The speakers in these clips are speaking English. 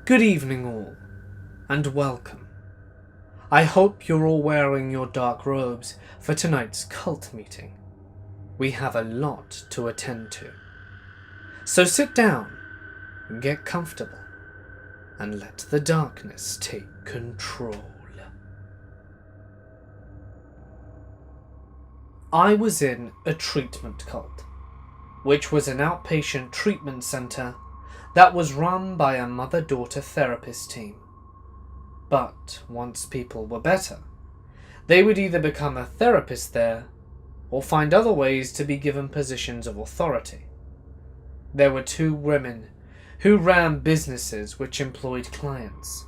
Good evening all, and welcome. I hope you're all wearing your dark robes for tonight's cult meeting. We have a lot to attend to. So sit down, get comfortable, and let the darkness take control. I was in a treatment cult, which was an outpatient treatment center that was run by a mother-daughter therapist team. But once people were better, they would either become a therapist there or find other ways to be given positions of authority. There were two women who ran businesses which employed clients.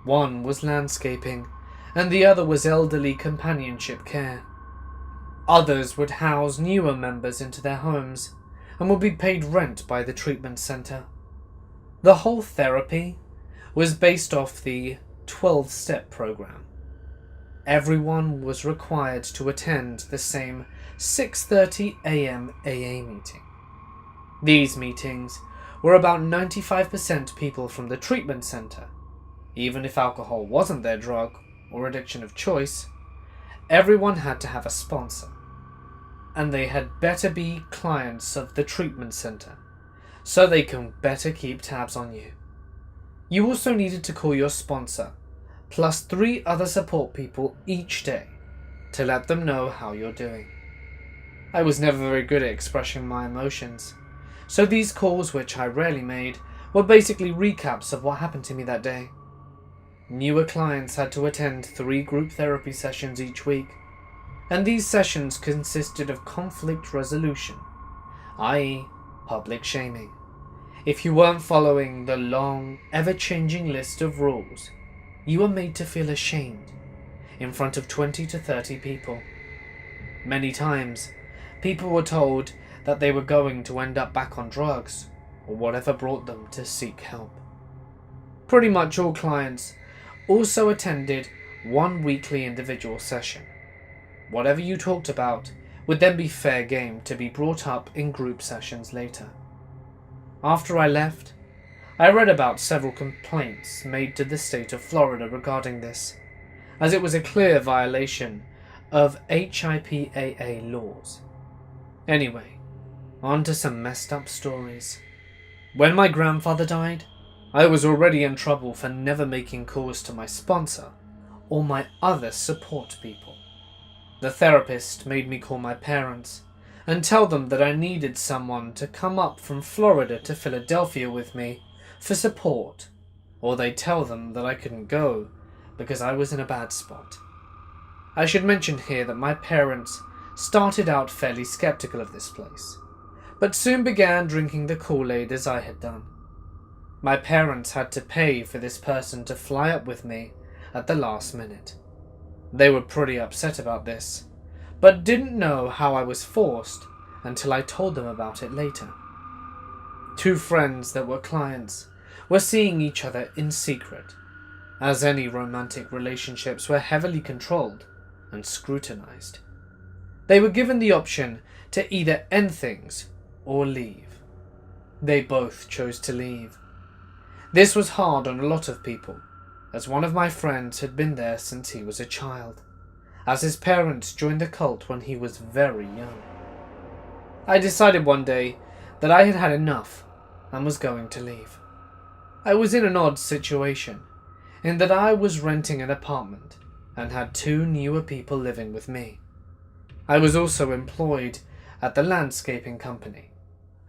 One was landscaping and the other was elderly companionship care. Others would house newer members into their homes and would be paid rent by the treatment center. The whole therapy was based off the 12-step program. Everyone was required to attend the same 6:30 a.m. AA meeting. These meetings were about 95% people from the treatment center. Even if alcohol wasn't their drug or addiction of choice, everyone had to have a sponsor, and they had better be clients of the treatment center so they can better keep tabs on you. You also needed to call your sponsor, plus 3 other support people each day, to let them know how you're doing. I was never very good at expressing my emotions, so these calls, which I rarely made, were basically recaps of what happened to me that day. Newer clients had to attend 3 group therapy sessions each week, and these sessions consisted of conflict resolution, i.e. public shaming. If you weren't following the long, ever-changing list of rules, you were made to feel ashamed in front of 20 to 30 people. Many times, people were told that they were going to end up back on drugs or whatever brought them to seek help. Pretty much all clients also attended 1 weekly individual session. Whatever you talked about would then be fair game to be brought up in group sessions later. After I left, I read about several complaints made to the state of Florida regarding this, as it was a clear violation of HIPAA laws. Anyway, on to some messed up stories. When my grandfather died, I was already in trouble for never making calls to my sponsor or my other support people. The therapist made me call my parents and tell them that I needed someone to come up from Florida to Philadelphia with me for support, or they'd tell them that I couldn't go because I was in a bad spot. I should mention here that my parents started out fairly skeptical of this place, but soon began drinking the Kool-Aid as I had done. My parents had to pay for this person to fly up with me at the last minute. They were pretty upset about this, but didn't know how I was forced until I told them about it later. 2 friends that were clients were seeing each other in secret, as any romantic relationships were heavily controlled and scrutinized. They were given the option to either end things or leave. They both chose to leave. This was hard on a lot of people, as one of my friends had been there since he was a child, as his parents joined the cult when he was very young. I decided one day that I had had enough and was going to leave. I was in an odd situation, in that I was renting an apartment and had 2 newer people living with me. I was also employed at the landscaping company,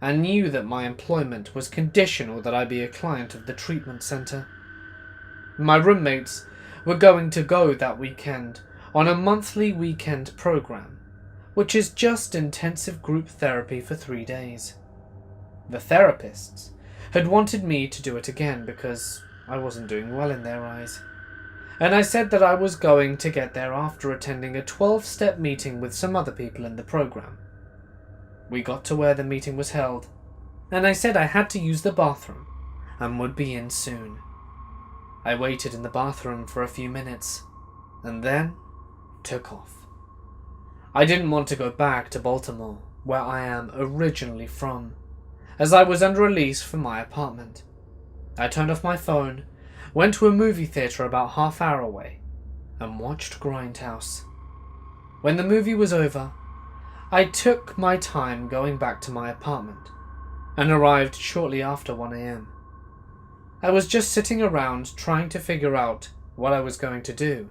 and knew that my employment was conditional that I be a client of the treatment center. My roommates were going to go that weekend on a monthly weekend program, which is just intensive group therapy for 3 days. The therapists had wanted me to do it again because I wasn't doing well in their eyes, and I said that I was going to get there after attending a 12-step meeting with some other people in the program. We got to where the meeting was held, and I said I had to use the bathroom and would be in soon. I waited in the bathroom for a few minutes, and then took off. I didn't want to go back to Baltimore, where I am originally from, as I was under a lease for my apartment. I turned off my phone, went to a movie theatre about half-hour away, and watched Grindhouse. When the movie was over, I took my time going back to my apartment, and arrived shortly after 1 a.m. I was just sitting around trying to figure out what I was going to do,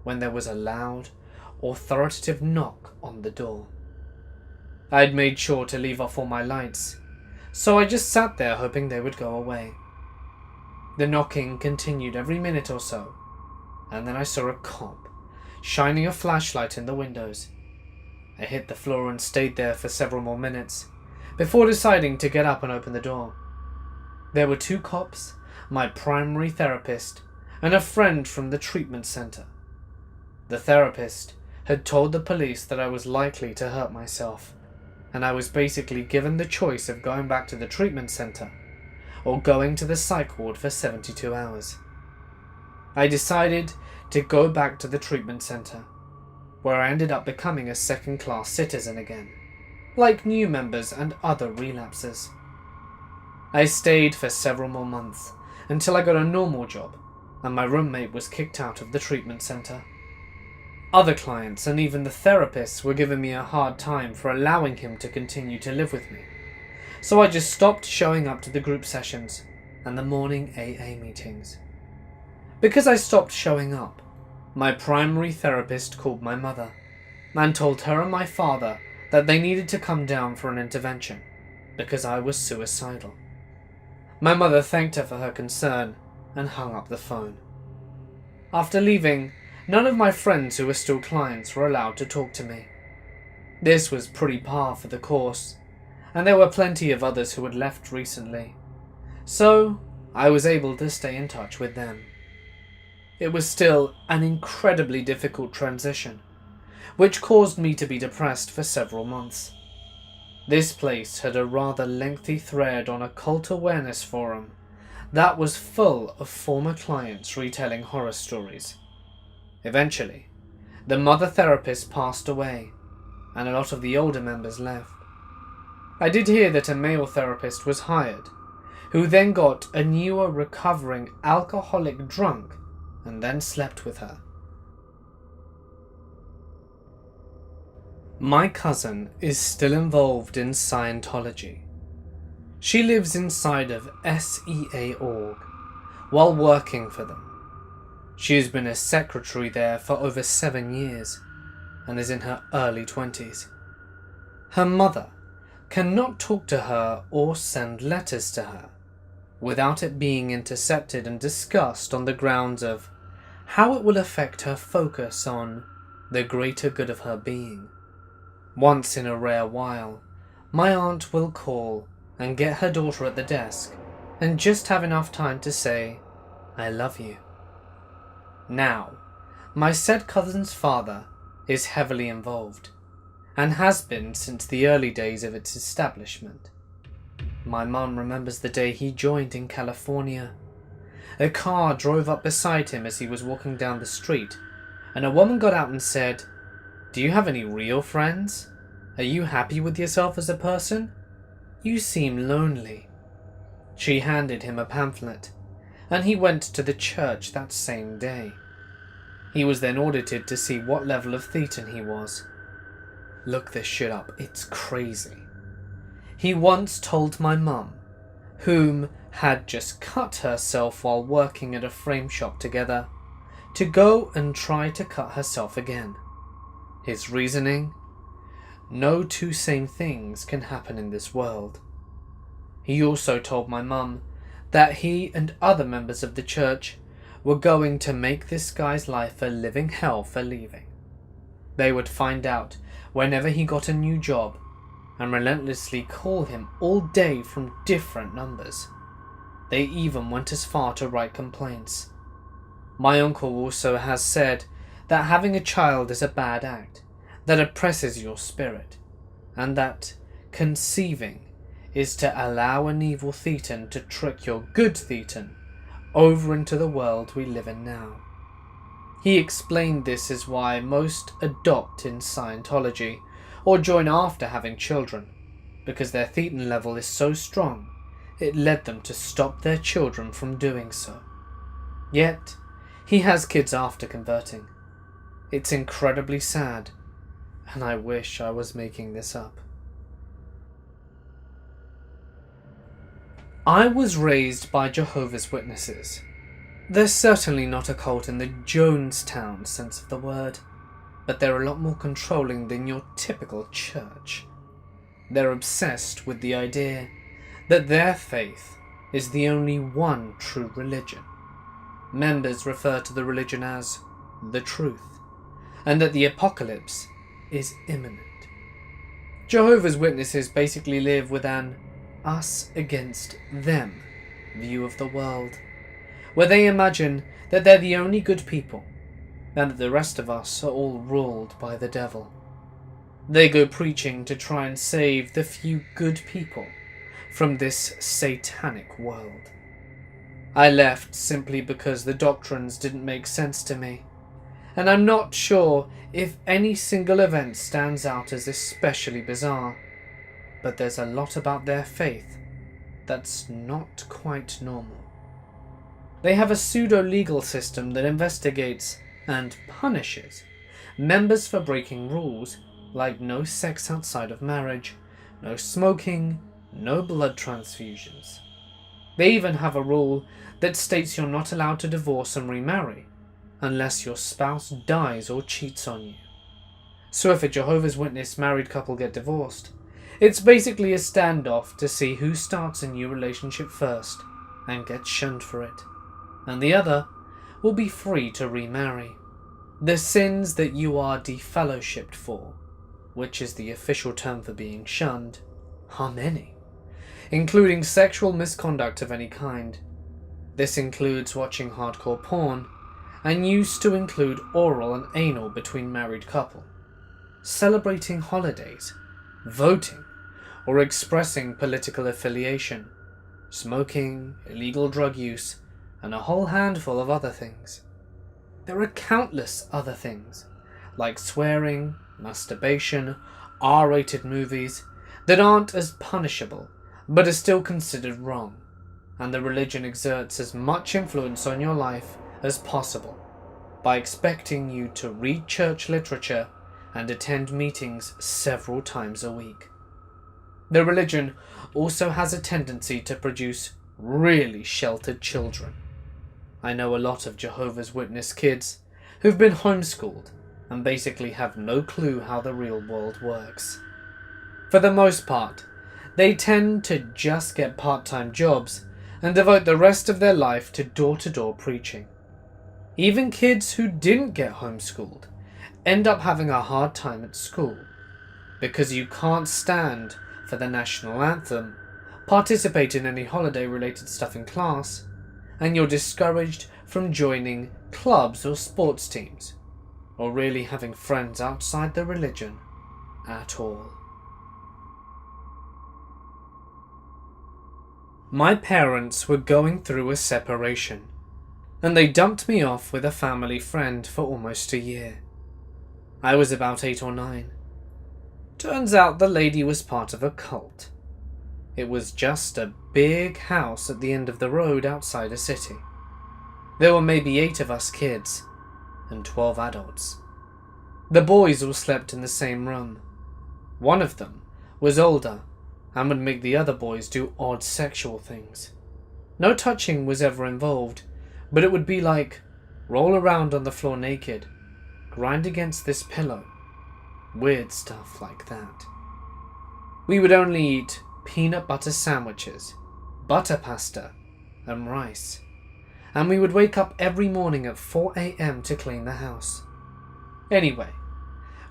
when there was a loud, authoritative knock on the door. I had made sure to leave off all my lights, so I just sat there hoping they would go away. The knocking continued every minute or so, and then I saw a cop shining a flashlight in the windows. I hit the floor and stayed there for several more minutes, before deciding to get up and open the door. There were 2 cops, my primary therapist, and a friend from the treatment center. The therapist had told the police that I was likely to hurt myself, and I was basically given the choice of going back to the treatment center or going to the psych ward for 72 hours. I decided to go back to the treatment center, where I ended up becoming a second-class citizen again, like new members and other relapsers. I stayed for several more months until I got a normal job and my roommate was kicked out of the treatment center. Other clients and even the therapists were giving me a hard time for allowing him to continue to live with me, so I just stopped showing up to the group sessions and the morning AA meetings. Because I stopped showing up, my primary therapist called my mother and told her and my father that they needed to come down for an intervention because I was suicidal. My mother thanked her for her concern and hung up the phone. After leaving, none of my friends who were still clients were allowed to talk to me. This was pretty par for the course, and there were plenty of others who had left recently, so I was able to stay in touch with them. It was still an incredibly difficult transition, which caused me to be depressed for several months. This place had a rather lengthy thread on a cult awareness forum that was full of former clients retelling horror stories. Eventually, the mother therapist passed away, and a lot of the older members left. I did hear that a male therapist was hired, who then got a newer recovering alcoholic drunk and then slept with her. My cousin is still involved in Scientology. She lives inside of SEA.org while working for them. She has been a secretary there for over 7 years and is in her early 20s. Her mother cannot talk to her or send letters to her without it being intercepted and discussed on the grounds of how it will affect her focus on the greater good of her being. Once in a rare while, my aunt will call and get her daughter at the desk and just have enough time to say, "I love you." Now, my said cousin's father is heavily involved, and has been since the early days of its establishment. My mum remembers the day he joined in California. A car drove up beside him as he was walking down the street, and a woman got out and said, "Do you have any real friends? Are you happy with yourself as a person? You seem lonely." She handed him a pamphlet, and he went to the church that same day. He was then audited to see what level of thetan he was. Look this shit up, it's crazy. He once told my mum, whom had just cut herself while working at a frame shop together, to go and try to cut herself again. His reasoning? No two same things can happen in this world. He also told my mum that he and other members of the church were going to make this guy's life a living hell for leaving. They would find out whenever he got a new job and relentlessly call him all day from different numbers. They even went as far to write complaints. My uncle also has said that having a child is a bad act that oppresses your spirit, and that conceiving is to allow an evil thetan to trick your good thetan over into the world we live in now. He explained this is why most adopt in Scientology or join after having children, because their thetan level is so strong it led them to stop their children from doing so. Yet, he has kids after converting. It's incredibly sad, and I wish I was making this up. I was raised by Jehovah's Witnesses. They're certainly not a cult in the Jonestown sense of the word, but they're a lot more controlling than your typical church. They're obsessed with the idea that their faith is the only one true religion. Members refer to the religion as the truth, and that the apocalypse is imminent. Jehovah's Witnesses basically live with an us against them view of the world, where they imagine that they're the only good people and that the rest of us are all ruled by the devil. They go preaching to try and save the few good people from this satanic world. I left simply because the doctrines didn't make sense to me, and I'm not sure if any single event stands out as especially bizarre, but there's a lot about their faith that's not quite normal. They have a pseudo-legal system that investigates and punishes members for breaking rules like no sex outside of marriage, no smoking, no blood transfusions. They even have a rule that states you're not allowed to divorce and remarry unless your spouse dies or cheats on you. So if a Jehovah's Witness married couple get divorced, it's basically a standoff to see who starts a new relationship first and gets shunned for it, and the other will be free to remarry. The sins that you are defellowshipped for, which is the official term for being shunned, are many, including sexual misconduct of any kind. This includes watching hardcore porn, and used to include oral and anal between married couple, celebrating holidays, voting, or expressing political affiliation, smoking, illegal drug use, and a whole handful of other things. There are countless other things, like swearing, masturbation, R-rated movies, that aren't as punishable, but are still considered wrong, and the religion exerts as much influence on your life as possible by expecting you to read church literature and attend meetings several times a week. The religion also has a tendency to produce really sheltered children. I know a lot of Jehovah's Witness kids who've been homeschooled and basically have no clue how the real world works. For the most part, they tend to just get part-time jobs and devote the rest of their life to door-to-door preaching. Even kids who didn't get homeschooled end up having a hard time at school because you can't stand for the national anthem, participate in any holiday-related stuff in class, and you're discouraged from joining clubs or sports teams, or really having friends outside the religion at all. My parents were going through a separation, and they dumped me off with a family friend for almost a year. I was about 8 or 9. Turns out the lady was part of a cult. It was just a big house at the end of the road outside a city. There were maybe 8 of us kids, and 12 adults. The boys all slept in the same room. One of them was older and would make the other boys do odd sexual things. No touching was ever involved, but it would be like, roll around on the floor naked, grind against this pillow, weird stuff like that. We would only eat peanut butter sandwiches, butter pasta, and rice, and we would wake up every morning at 4 a.m. to clean the house. Anyway,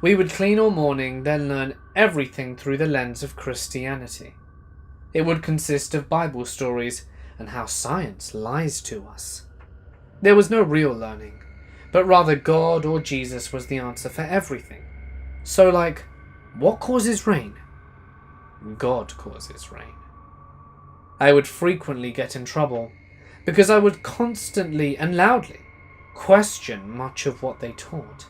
we would clean all morning, then learn everything through the lens of Christianity. It would consist of Bible stories and how science lies to us. There was no real learning, but rather God or Jesus was the answer for everything. So like, what causes rain? God causes rain. I would frequently get in trouble because I would constantly and loudly question much of what they taught.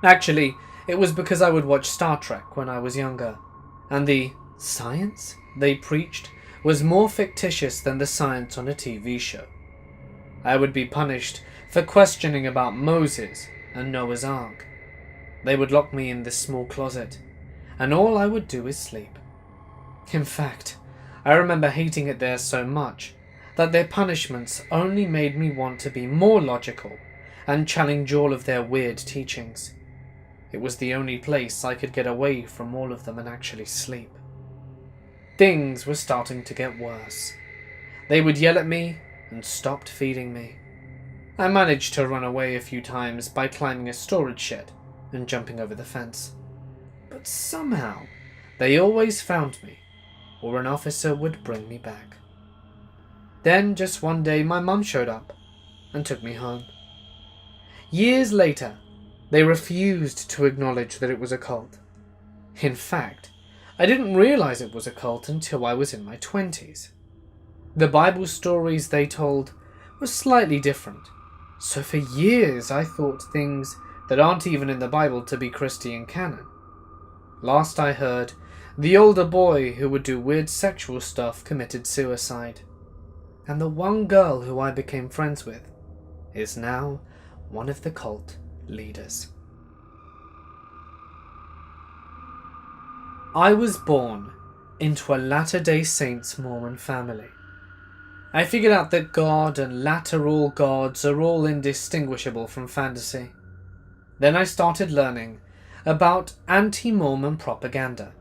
Actually, it was because I would watch Star Trek when I was younger, and the science they preached was more fictitious than the science on a TV show. I would be punished for questioning about Moses and Noah's Ark. They would lock me in this small closet, and all I would do is sleep. In fact, I remember hating it there so much that their punishments only made me want to be more logical and challenge all of their weird teachings. It was the only place I could get away from all of them and actually sleep. Things were starting to get worse. They would yell at me and stopped feeding me. I managed to run away a few times by climbing a storage shed and jumping over the fence. But somehow, they always found me, or an officer would bring me back. Then, just one day, my mum showed up and took me home. Years later, they refused to acknowledge that it was a cult. In fact, I didn't realize it was a cult until I was in my 20s. The Bible stories they told were slightly different, so for years I thought things that aren't even in the Bible to be Christian canon. Last I heard, the older boy who would do weird sexual stuff committed suicide, and the one girl who I became friends with is now one of the cult leaders. I was born into a Latter-day Saints Mormon family. I figured out that God and lateral gods are all indistinguishable from fantasy. Then I started learning about anti-Mormon propaganda,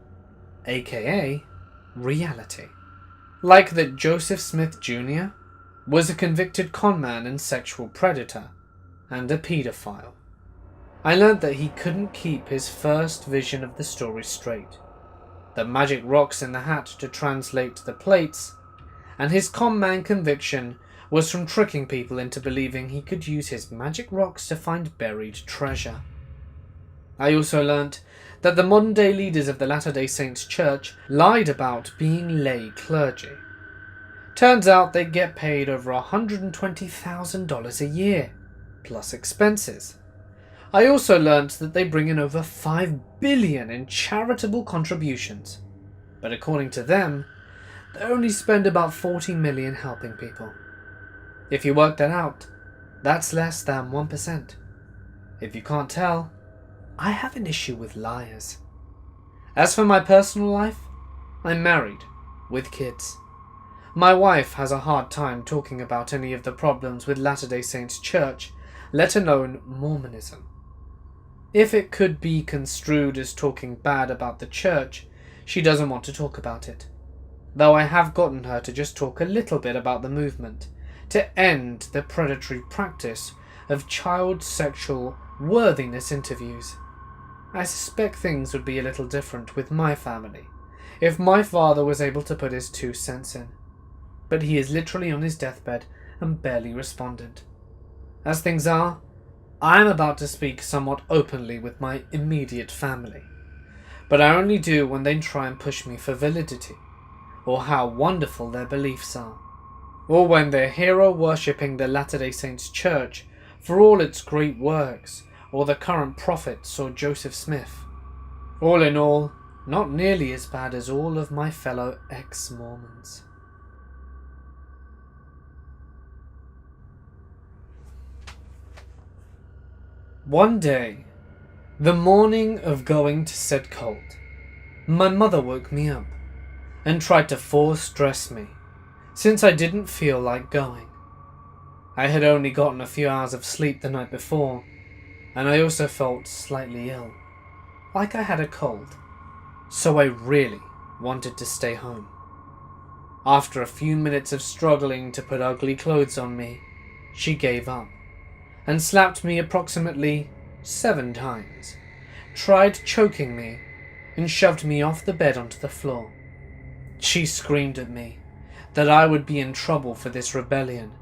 aka reality. Like that Joseph Smith Jr. was a convicted conman and sexual predator, and a paedophile. I learned that he couldn't keep his first vision of the story straight, the magic rocks in the hat to translate the plates, and his conman conviction was from tricking people into believing he could use his magic rocks to find buried treasure. I also learnt that the modern day leaders of the Latter-day Saints Church lied about being lay clergy. Turns out they get paid over $120,000 a year, plus expenses. I also learnt that they bring in over $5 billion in charitable contributions, but according to them, they only spend about $40 million helping people. If you work that out, that's less than 1%. If you can't tell, I have an issue with liars. As for my personal life, I'm married, with kids. My wife has a hard time talking about any of the problems with Latter-day Saints Church, let alone Mormonism. If it could be construed as talking bad about the church, she doesn't want to talk about it. Though I have gotten her to just talk a little bit about the movement, to end the predatory practice of child sexual worthiness interviews. I suspect things would be a little different with my family if my father was able to put his 2 cents in. But he is literally on his deathbed and barely responded. As things are, I am about to speak somewhat openly with my immediate family, but I only do when they try and push me for validity, or how wonderful their beliefs are, or when they're hero-worshipping the Latter-day Saints Church for all its great works, or the current prophets or Joseph Smith. All in all, not nearly as bad as all of my fellow ex-Mormons. One day, the morning of going to said cult, my mother woke me up and tried to force dress me, since I didn't feel like going. I had only gotten a few hours of sleep the night before, and I also felt slightly ill, like I had a cold, so I really wanted to stay home. After a few minutes of struggling to put ugly clothes on me, she gave up, and slapped me approximately 7 times, tried choking me, and shoved me off the bed onto the floor. She screamed at me that I would be in trouble for this rebellion,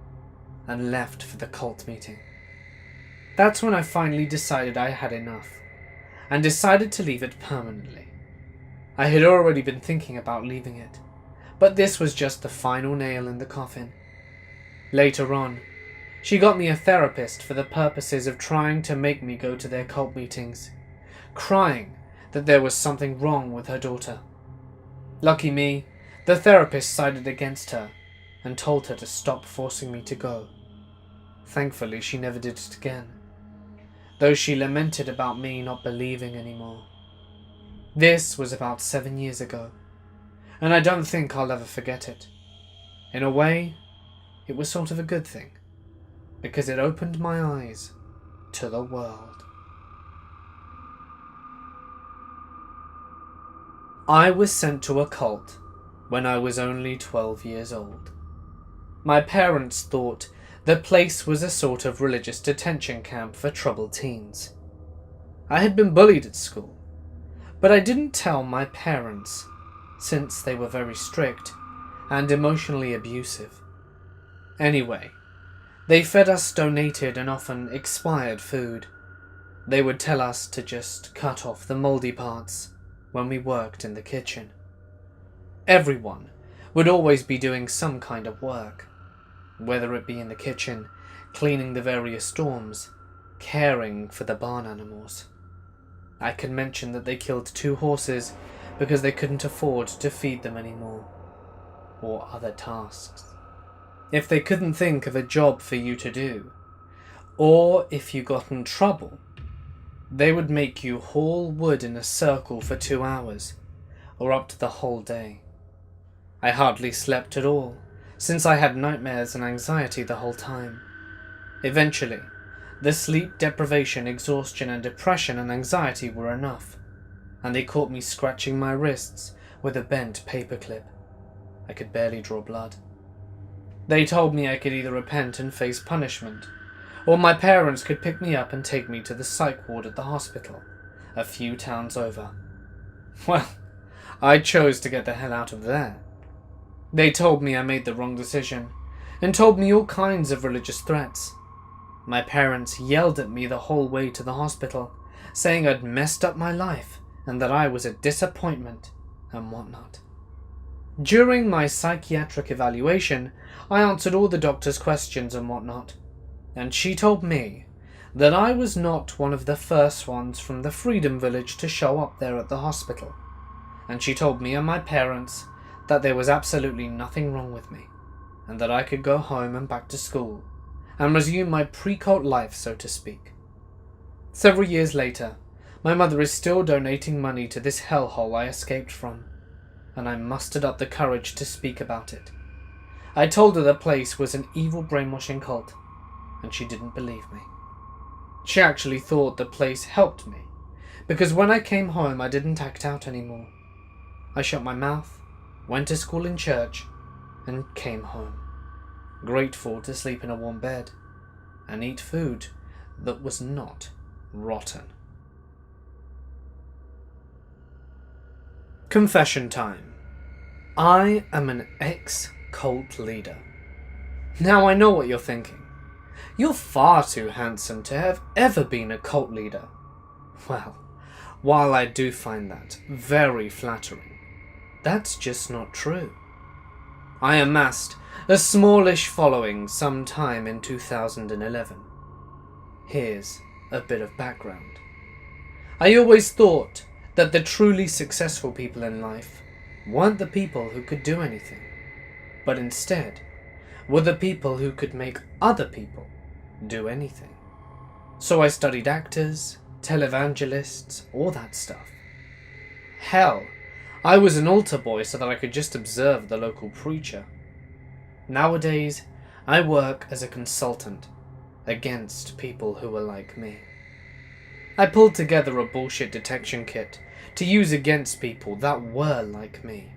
and left for the cult meeting. That's when I finally decided I had enough, and decided to leave it permanently. I had already been thinking about leaving it, but this was just the final nail in the coffin. Later on, she got me a therapist for the purposes of trying to make me go to their cult meetings, crying that there was something wrong with her daughter. Lucky me, The therapist sided against her and told her to stop forcing me to go. Thankfully, she never did it again, though she lamented about me not believing anymore. This was about 7 years ago, and I don't think I'll ever forget it. In a way, it was sort of a good thing, because it opened my eyes to the world. I was sent to a cult when I was only 12 years old. My parents thought the place was a sort of religious detention camp for troubled teens. I had been bullied at school, but I didn't tell my parents, since they were very strict and emotionally abusive. Anyway, they fed us donated and often expired food. They would tell us to just cut off the moldy parts when we worked in the kitchen. Everyone would always be doing some kind of work, whether it be in the kitchen, cleaning the various dorms, caring for the barn animals. I can mention that they killed 2 horses because they couldn't afford to feed them anymore, or other tasks. If they couldn't think of a job for you to do, or if you got in trouble, they would make you haul wood in a circle for 2 hours, or up to the whole day. I hardly slept at all, since I had nightmares and anxiety the whole time. Eventually, the sleep deprivation, exhaustion and depression and anxiety were enough, and they caught me scratching my wrists with a bent paperclip. I could barely draw blood. They told me I could either repent and face punishment, or my parents could pick me up and take me to the psych ward at the hospital, a few towns over. Well, I chose to get the hell out of there. They told me I made the wrong decision, and told me all kinds of religious threats. My parents yelled at me the whole way to the hospital, saying I'd messed up my life and that I was a disappointment and whatnot. During my psychiatric evaluation, I answered all the doctor's questions and whatnot, and she told me that I was not one of the first ones from the Freedom Village to show up there at the hospital, and she told me and my parents that there was absolutely nothing wrong with me, and that I could go home and back to school, and resume my pre-cult life, so to speak. Several years later, my mother is still donating money to this hellhole I escaped from, and I mustered up the courage to speak about it. I told her the place was an evil brainwashing cult, and she didn't believe me. She actually thought the place helped me, because when I came home I didn't act out anymore. I shut my mouth, went to school and church, and came home, grateful to sleep in a warm bed and eat food that was not rotten. Confession time. I am an ex-cult leader. Now I know what you're thinking. You're far too handsome to have ever been a cult leader. Well, while I do find that very flattering, that's just not true. I amassed a smallish following sometime in 2011. Here's a bit of background. I always thought that the truly successful people in life weren't the people who could do anything, but instead were the people who could make other people do anything. So I studied actors, televangelists, all that stuff. Hell, I was an altar boy so that I could just observe the local preacher. Nowadays, I work as a consultant against people who are like me. I pulled together a bullshit detection kit to use against people that were like me.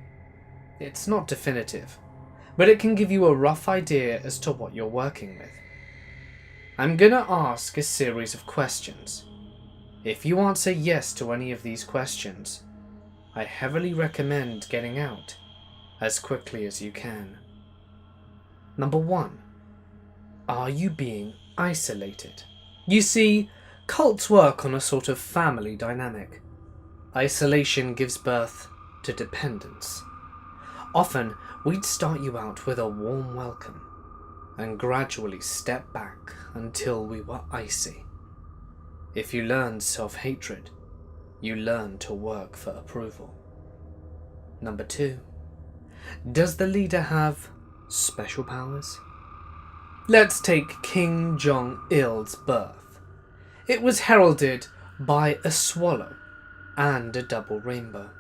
It's not definitive, but it can give you a rough idea as to what you're working with. I'm gonna ask a series of questions. If you answer yes to any of these questions, I heavily recommend getting out as quickly as you can. Number 1. Are you being isolated? You see, cults work on a sort of family dynamic. Isolation gives birth to dependence. Often, we'd start you out with a warm welcome, and gradually step back until we were icy. If you learn self-hatred, you learn to work for approval. Number 2. Does the leader have special powers? Let's take King Jong-il's birth. It was heralded by a swallow and a double rainbow.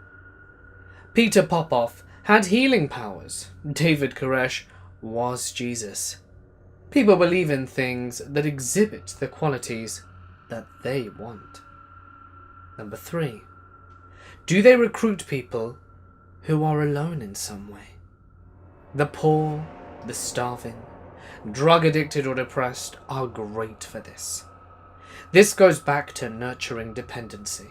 Peter Popoff had healing powers. David Koresh was Jesus. People believe in things that exhibit the qualities that they want. Number 3. Do they recruit people who are alone in some way? The poor, the starving, drug addicted or depressed are great for this. This goes back to nurturing dependency.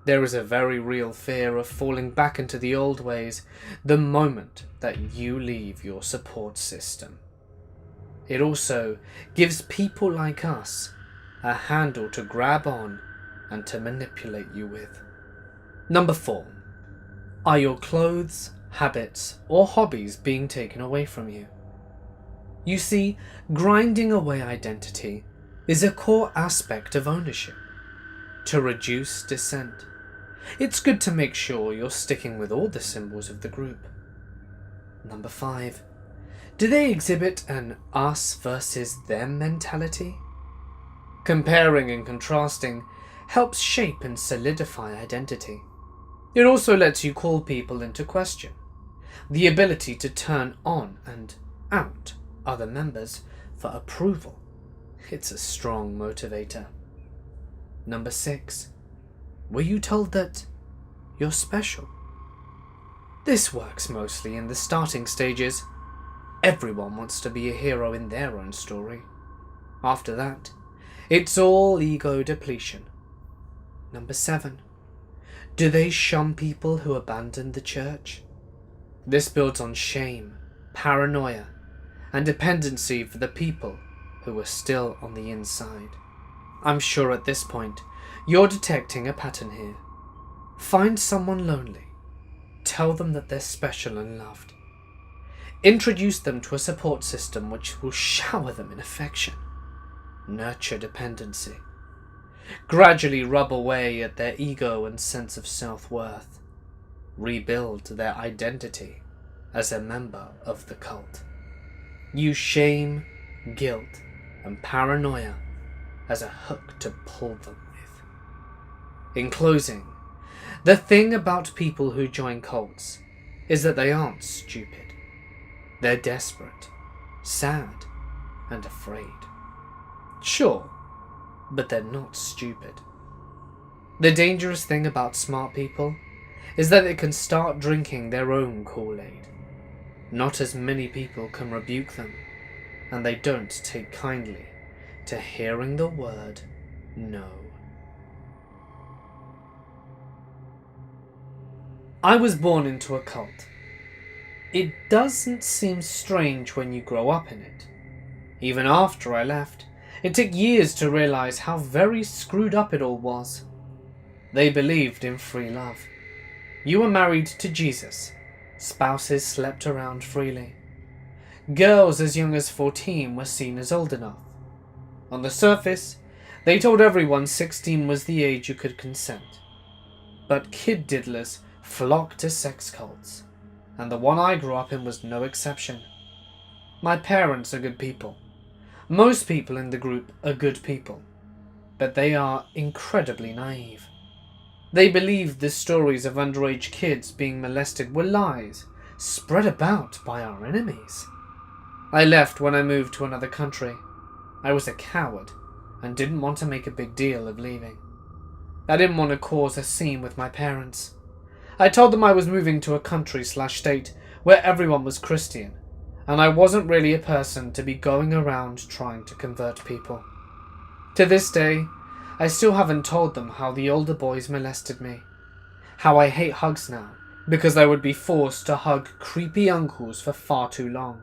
There is a very real fear of falling back into the old ways the moment that you leave your support system. It also gives people like us a handle to grab on and to manipulate you with. Number 4. Are your clothes, habits, or hobbies being taken away from you? You see, grinding away identity is a core aspect of ownership. To reduce dissent, it's good to make sure you're sticking with all the symbols of the group. Number 5. Do they exhibit an us versus them mentality? Comparing and contrasting helps shape and solidify identity. It also lets you call people into question. The ability to turn on and out other members for approval. It's a strong motivator. Number 6. Were you told that you're special? This works mostly in the starting stages. Everyone wants to be a hero in their own story. After that, it's all ego depletion. Number 7. Do they shun people who abandon the church? This builds on shame, paranoia, and dependency for the people who are still on the inside. I'm sure at this point, you're detecting a pattern here. Find someone lonely. Tell them that they're special and loved. Introduce them to a support system which will shower them in affection. Nurture dependency. Gradually rub away at their ego and sense of self-worth. Rebuild their identity as a member of the cult. Use shame, guilt, and paranoia as a hook to pull them with. In closing, the thing about people who join cults is that they aren't stupid. They're desperate, sad, and afraid. Sure, but they're not stupid. The dangerous thing about smart people is that they can start drinking their own Kool-Aid. Not as many people can rebuke them, and they don't take kindly to hearing the word no. I was born into a cult. It doesn't seem strange when you grow up in it. Even after I left, it took years to realize how very screwed up it all was. They believed in free love. You were married to Jesus. Spouses slept around freely. Girls as young as 14 were seen as old enough. On the surface, they told everyone 16 was the age you could consent. But kid diddlers flocked to sex cults, and the one I grew up in was no exception. My parents are good people. Most people in the group are good people, but they are incredibly naive. They believed the stories of underage kids being molested were lies spread about by our enemies. I left when I moved to another country. I was a coward and didn't want to make a big deal of leaving. I didn't want to cause a scene with my parents. I told them I was moving to a country/state where everyone was Christian, and I wasn't really a person to be going around trying to convert people. To this day, I still haven't told them how the older boys molested me, how I hate hugs now because I would be forced to hug creepy uncles for far too long,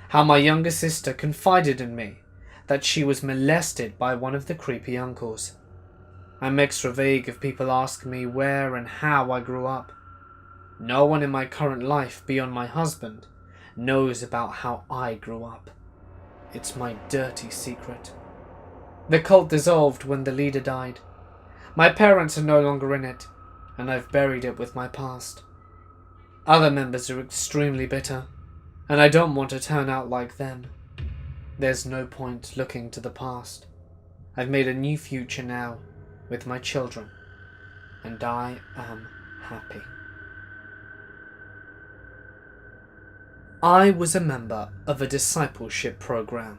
how my younger sister confided in me that she was molested by one of the creepy uncles. I'm extra vague if people ask me where and how I grew up. No one in my current life beyond my husband knows about how I grew up. It's my dirty secret. The cult dissolved when the leader died. My parents are no longer in it, and I've buried it with my past. Other members are extremely bitter, and I don't want to turn out like them. There's no point looking to the past. I've made a new future now with my children, and I am happy. I was a member of a discipleship program.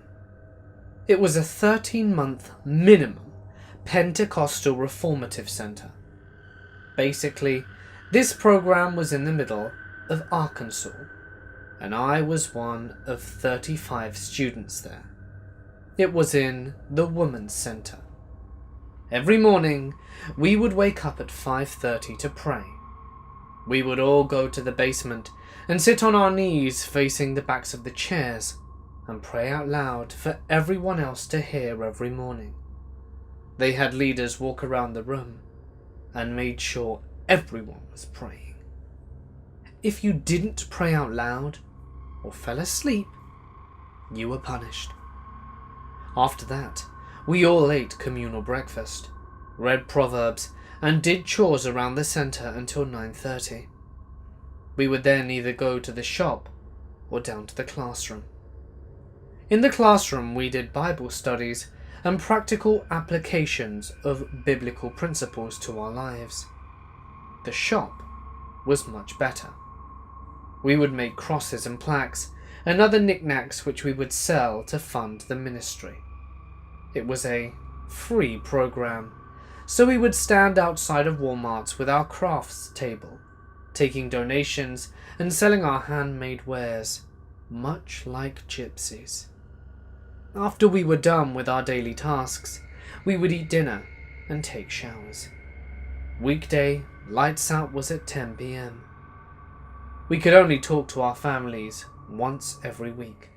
It was a 13-month minimum Pentecostal reformative center. Basically, this program was in the middle of Arkansas, and I was one of 35 students there. It was in the Women's Center. Every morning, we would wake up at 5:30 to pray. We would all go to the basement and sit on our knees facing the backs of the chairs and pray out loud for everyone else to hear every morning. They had leaders walk around the room and made sure everyone was praying. If you didn't pray out loud or fell asleep, you were punished. After that, we all ate communal breakfast, read Proverbs, and did chores around the center until 9:30. We would then either go to the shop or down to the classroom. In the classroom, we did Bible studies and practical applications of biblical principles to our lives. The shop was much better. We would make crosses and plaques and other knickknacks which we would sell to fund the ministry. It was a free program, so we would stand outside of Walmart's with our crafts table, taking donations and selling our handmade wares, much like gypsies. After we were done with our daily tasks, we would eat dinner and take showers. Weekday, lights out was at 10 p.m. We could only talk to our families once every week,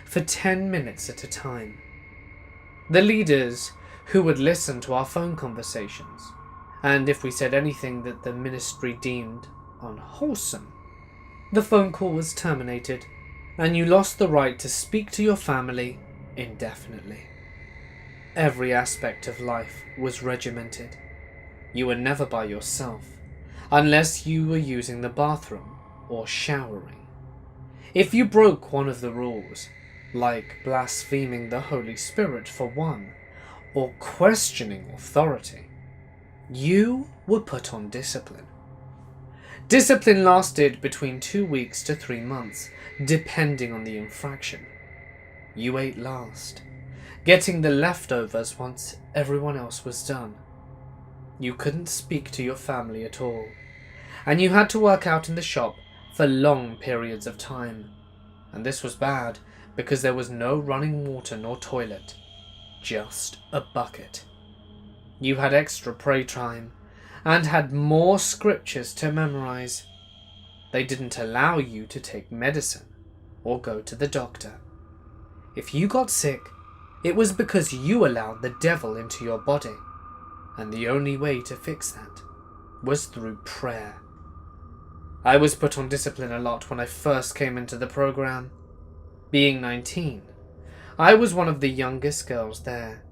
for 10 minutes at a time. The leaders who would listen to our phone conversations, and if we said anything that the ministry deemed unwholesome, the phone call was terminated, and you lost the right to speak to your family indefinitely. Every aspect of life was regimented. You were never by yourself, unless you were using the bathroom or showering. If you broke one of the rules, like blaspheming the Holy Spirit for one, or questioning authority, you were put on discipline. Discipline lasted between 2 weeks to 3 months, depending on the infraction. You ate last, getting the leftovers once everyone else was done. You couldn't speak to your family at all, and you had to work out in the shop for long periods of time. And this was bad because there was no running water nor toilet, just a bucket. You had extra pray time and had more scriptures to memorize. They didn't allow you to take medicine or go to the doctor. If you got sick, it was because you allowed the devil into your body, and the only way to fix that was through prayer. I was put on discipline a lot when I first came into the program. Being 19, I was one of the youngest girls there,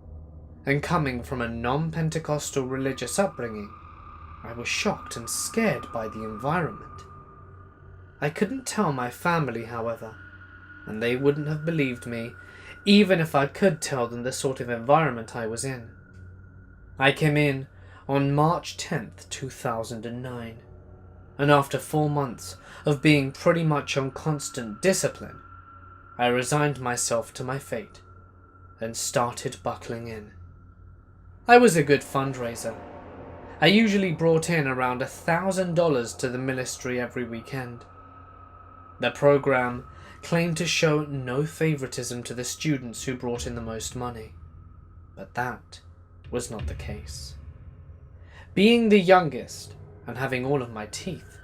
and coming from a non-Pentecostal religious upbringing, I was shocked and scared by the environment. I couldn't tell my family, however, and they wouldn't have believed me, even if I could tell them the sort of environment I was in. I came in on March 10th, 2009, and after 4 months of being pretty much on constant discipline, I resigned myself to my fate and started buckling in. I was a good fundraiser. I usually brought in around $1,000 to the ministry every weekend. The program claimed to show no favoritism to the students who brought in the most money, but that was not the case. Being the youngest and having all of my teeth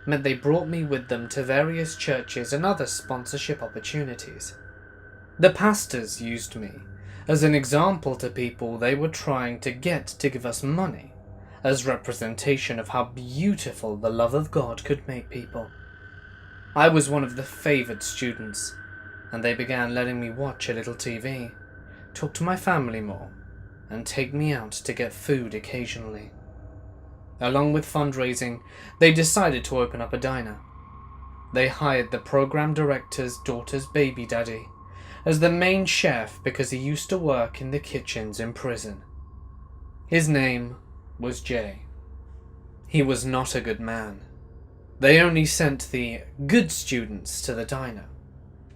meant they brought me with them to various churches and other sponsorship opportunities. The pastors used me as an example to people they were trying to get to give us money, as representation of how beautiful the love of God could make people. I was one of the favoured students, and they began letting me watch a little TV, talk to my family more, and take me out to get food occasionally. Along with fundraising, they decided to open up a diner, They hired the program director's daughter's baby daddy as the main chef because he used to work in the kitchens in prison. His name was Jay. He was not a good man. They only sent the good students to the diner,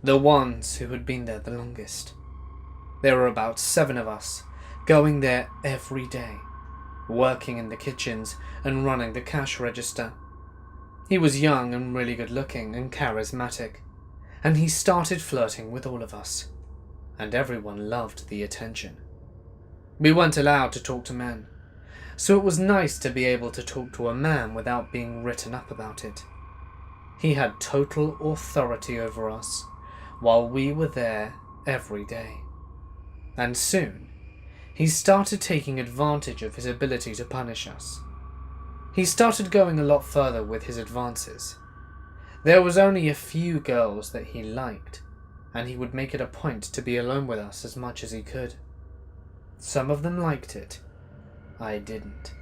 the ones who had been there the longest. There were about 7 of us, going there every day, working in the kitchens and running the cash register. He was young and really good looking and charismatic, and he started flirting with all of us, and everyone loved the attention. We weren't allowed to talk to men, so it was nice to be able to talk to a man without being written up about it. He had total authority over us while we were there every day. And soon, he started taking advantage of his ability to punish us. He started going a lot further with his advances. There was only a few girls that he liked, and he would make it a point to be alone with us as much as he could. Some of them liked it. I didn't.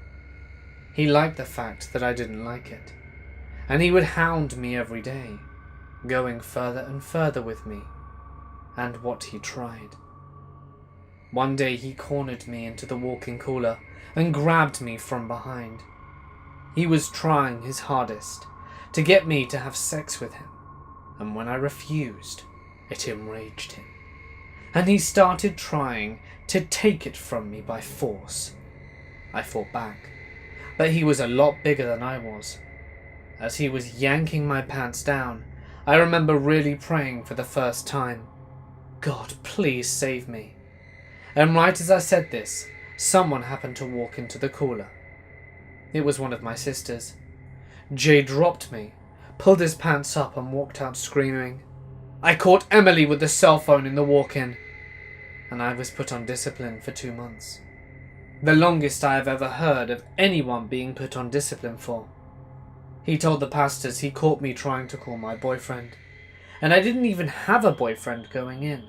He liked the fact that I didn't like it, and he would hound me every day, going further and further with me, and what he tried. One day he cornered me into the walk-in cooler and grabbed me from behind. He was trying his hardest to get me to have sex with him, and when I refused, it enraged him, and he started trying to take it from me by force. I fought back, but he was a lot bigger than I was. As he was yanking my pants down, I remember really praying for the first time, "God, please save me." And right as I said this, someone happened to walk into the cooler. It was one of my sisters. Jay dropped me, pulled his pants up and walked out screaming. I caught Emily with the cell phone in the walk-in, and I was put on discipline for 2 months. The longest I have ever heard of anyone being put on discipline for. He told the pastors he caught me trying to call my boyfriend, and I didn't even have a boyfriend going in.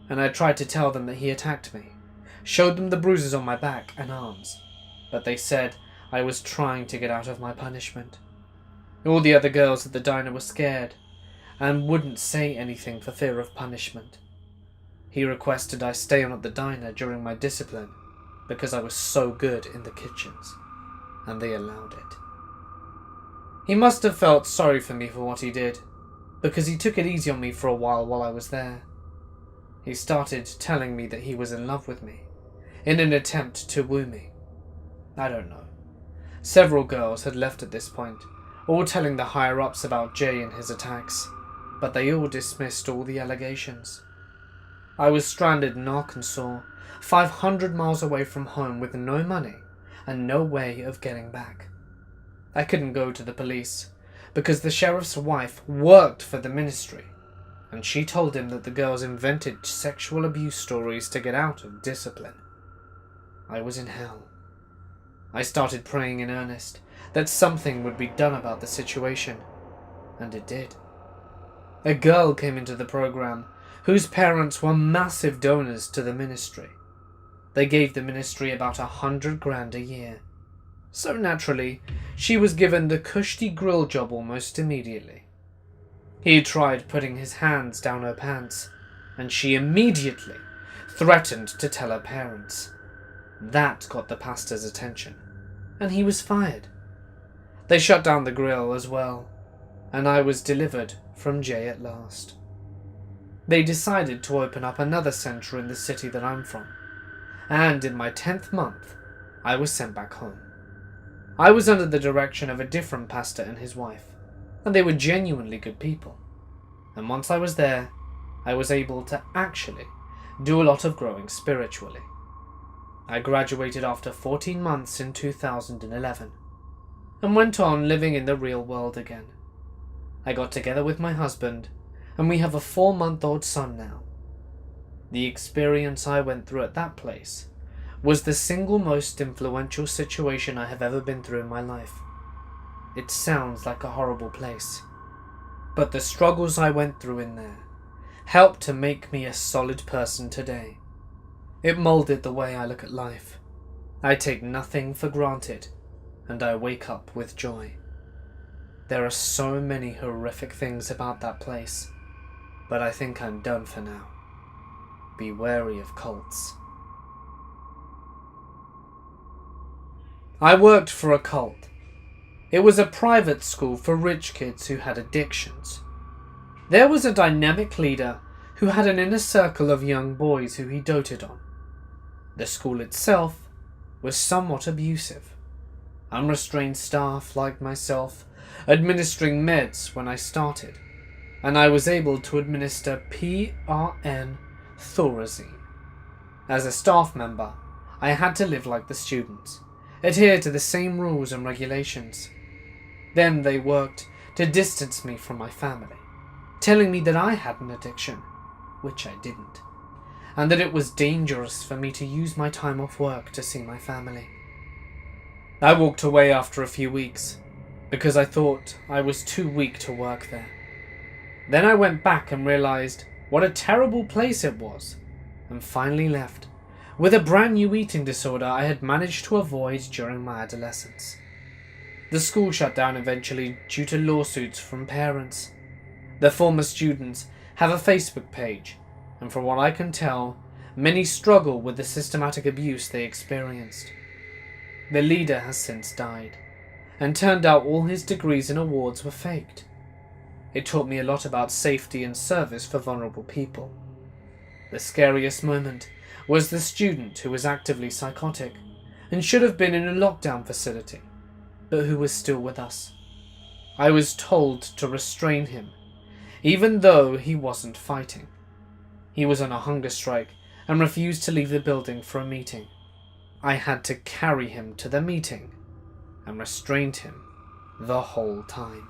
And I tried to tell them that he attacked me, showed them the bruises on my back and arms, but they said I was trying to get out of my punishment. All the other girls at the diner were scared and wouldn't say anything for fear of punishment. He requested I stay on at the diner during my discipline because I was so good in the kitchens, and they allowed it. He must have felt sorry for me for what he did, because he took it easy on me for a while I was there. He started telling me that he was in love with me, in an attempt to woo me. I don't know. Several girls had left at this point, all telling the higher-ups about Jay and his attacks, but they all dismissed all the allegations. I was stranded in Arkansas, 500 miles away from home with no money and no way of getting back. I couldn't go to the police because the sheriff's wife worked for the ministry, and she told him that the girls invented sexual abuse stories to get out of discipline. I was in hell. I started praying in earnest that something would be done about the situation, and it did. A girl came into the program whose parents were massive donors to the ministry. They gave the ministry about $100,000 a year. So naturally, she was given the cushy grill job almost immediately. He tried putting his hands down her pants, and she immediately threatened to tell her parents. That got the pastor's attention, and he was fired. They shut down the grill as well, and I was delivered from Jay at last. They decided to open up another centre in the city that I'm from, and in my 10th month, I was sent back home. I was under the direction of a different pastor and his wife, and they were genuinely good people. And once I was there, I was able to actually do a lot of growing spiritually. I graduated after 14 months in 2011, and went on living in the real world again. I got together with my husband, and we have a 4-month-old son now. The experience I went through at that place was the single most influential situation I have ever been through in my life. It sounds like a horrible place, but the struggles I went through in there helped to make me a solid person today. It molded the way I look at life. I take nothing for granted, and I wake up with joy. There are so many horrific things about that place, but I think I'm done for now. Be wary of cults. I worked for a cult. It was a private school for rich kids who had addictions. There was a dynamic leader who had an inner circle of young boys who he doted on. The school itself was somewhat abusive. Unrestrained staff like myself administering meds when I started, and I was able to administer PRN Thorazine. As a staff member, I had to live like the students, adhere to the same rules and regulations. Then they worked to distance me from my family, telling me that I had an addiction, which I didn't, and that it was dangerous for me to use my time off work to see my family. I walked away after a few weeks, because I thought I was too weak to work there. Then I went back and realized what a terrible place it was, and finally left, with a brand new eating disorder I had managed to avoid during my adolescence. The school shut down eventually due to lawsuits from parents. The former students have a Facebook page, and from what I can tell, many struggle with the systematic abuse they experienced. The leader has since died, and turned out all his degrees and awards were faked. It taught me a lot about safety and service for vulnerable people. The scariest moment was the student who was actively psychotic and should have been in a lockdown facility, but who was still with us. I was told to restrain him, even though he wasn't fighting. He was on a hunger strike and refused to leave the building for a meeting. I had to carry him to the meeting and restrained him the whole time.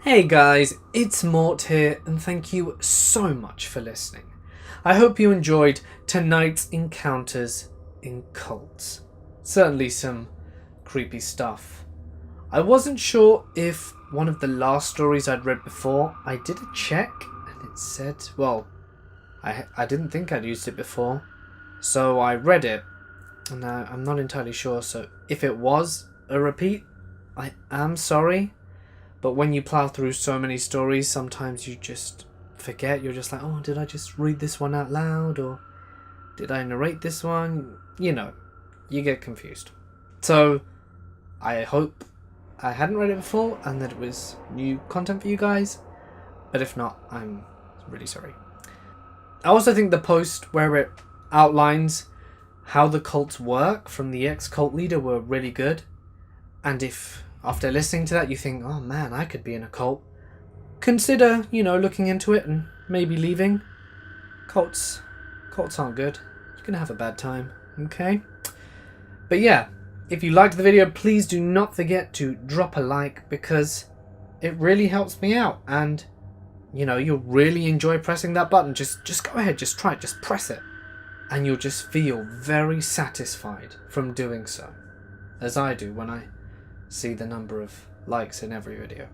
Hey guys, it's Mort here, and thank you so much for listening. I hope you enjoyed tonight's encounters in cults. Certainly some creepy stuff. I wasn't sure if one of the last stories I'd read before, I did a check and it said, well, I didn't think I'd used it before, so I read it, and I'm not entirely sure, so if it was a repeat, I am sorry, but when you plow through so many stories, sometimes you just forget. You're just like, oh, did I just read this one out loud, or did I narrate this one? You know, you get confused. So I hope I hadn't read it before and that it was new content for you guys, but if not, I'm really sorry. I also think the post where it outlines how the cults work from the ex-cult leader were really good, and if after listening to that you think, oh man, I could be in a cult, consider, looking into it and maybe leaving. Cults aren't good. You're gonna have a bad time, okay? But yeah, if you liked the video, please do not forget to drop a like, because it really helps me out, and you'll really enjoy pressing that button. Just go ahead, just try it, just press it, and you'll just feel very satisfied from doing so, as I do when I see the number of likes in every video.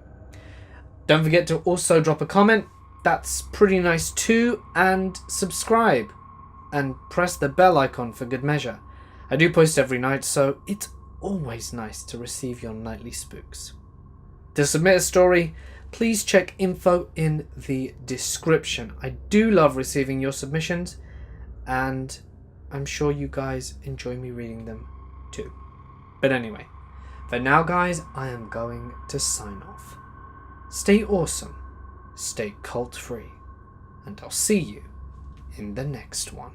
Don't forget to also drop a comment, that's pretty nice too, and subscribe, and press the bell icon for good measure. I do post every night, so it's always nice to receive your nightly spooks. To submit a story, please check info in the description. I do love receiving your submissions, and I'm sure you guys enjoy me reading them too. But anyway, for now guys, I am going to sign off. Stay awesome, stay cult free, and I'll see you in the next one.